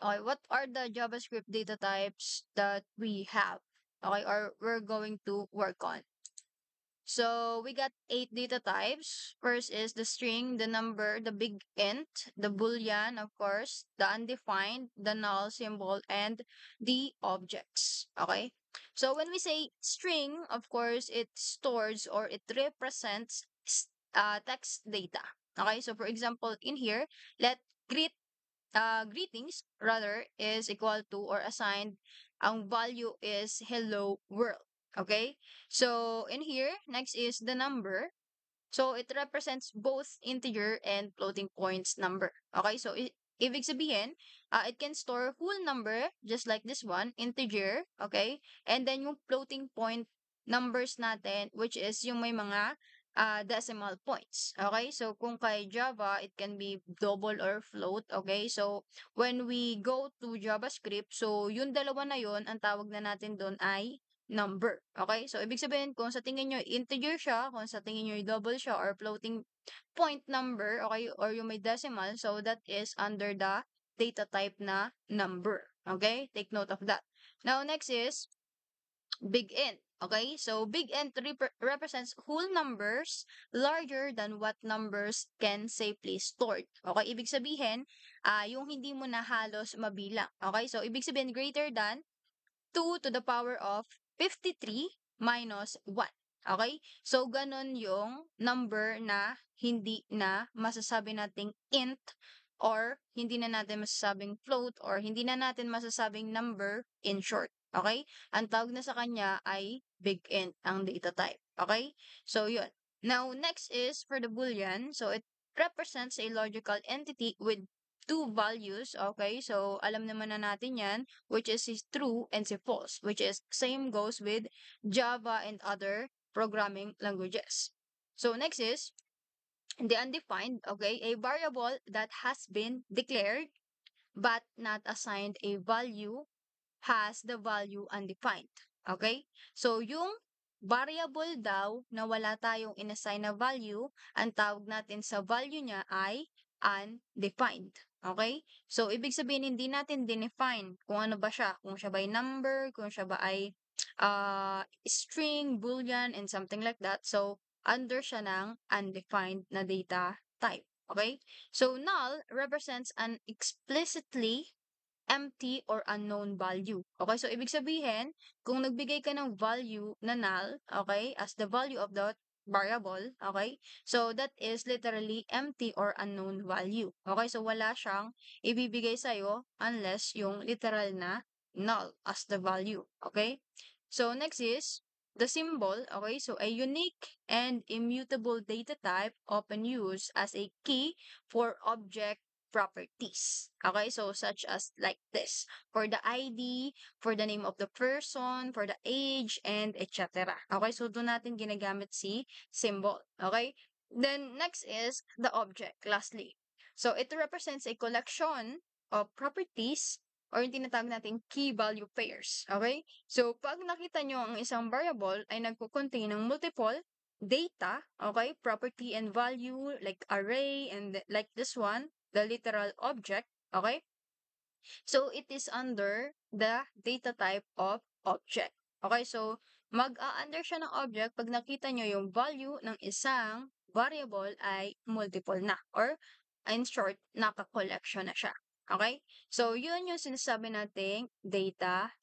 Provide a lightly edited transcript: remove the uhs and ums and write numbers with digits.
Okay, what are the JavaScript data types that we have? Okay, or we're going to work on. So we got 8 data types. First is the string, the number, the big int, the boolean, of course, the undefined, the null symbol, and the objects. Okay. So when we say string, of course, it stores or it represents text data. Okay. So for example, in here, let greetings rather is equal to or assigned ang value is hello world. Okay? So in here, next is the number. So it represents both integer and floating points number. Okay? So ibig sabihin, it can store whole number just like this one, integer, okay? And then yung floating point numbers natin which is yung may mga decimal points. Okay? So kung kay Java, it can be double or float, okay? So when we go to JavaScript, so yung dalawa na yon, ang tawag na natin doon ay number. Okay? So, ibig sabihin, kung sa tingin nyo integer siya, kung sa tingin nyo double siya, or floating point number, okay, or yung may decimal, so that is under the data type na number. Okay? Take note of that. Now, next is big int. Okay? So, big int represents whole numbers larger than what numbers can safely stored. Okay? Ibig sabihin, yung hindi mo na halos mabilang. Okay? So, ibig sabihin, greater than 2 to the power of 53 minus 1. Okay? So, ganun yung number na hindi na masasabi nating int or hindi na natin masasabing float or hindi na natin masasabing number in short. Okay? Ang tawag na sa kanya ay big int ang data type. Okay? So, yun. Now, next is for the boolean. So, it represents a logical entity with two values. Okay? So, alam naman na natin yan which is true and si false, which is same goes with Java and other programming languages. So next is the undefined, okay, a variable that has been declared but not assigned a value has the value undefined. Okay? So yung variable daw na wala tayong inassign na value, ang tawag natin sa value niya ay undefined. Okay? So, ibig sabihin, hindi natin dinefine kung ano ba siya. Kung siya ba ay number, kung siya ba ay string, boolean, and something like that. So, under siya ng undefined na data type. Okay? So, null represents an explicitly empty or unknown value. Okay? So, ibig sabihin, kung nagbigay ka ng value na null, okay, as the value of the variable, okay, so that is literally empty or unknown value. Okay? So, wala siyang ibibigay sa'yo unless yung literal na null as the value. Okay? So, next is the symbol. Okay? So, a unique and immutable data type often used as a key for object properties. Okay, so such as like this. For the ID, for the name of the person, for the age, and etc. Okay, so doon natin ginagamit si symbol. Okay, then next is the object, lastly. So it represents a collection of properties or yung tinatawag natin key value pairs. Okay, so pag nakita nyo ang isang variable ay nagko-contain ng multiple data, okay, property and value like array and like this one, the literal object, okay? So, it is under the data type of object. Okay, so mag-a-under siya ng object pag nakita nyo yung value ng isang variable ay multiple na or in short, naka-collection na siya. Okay? So, yun yung sinasabi nating data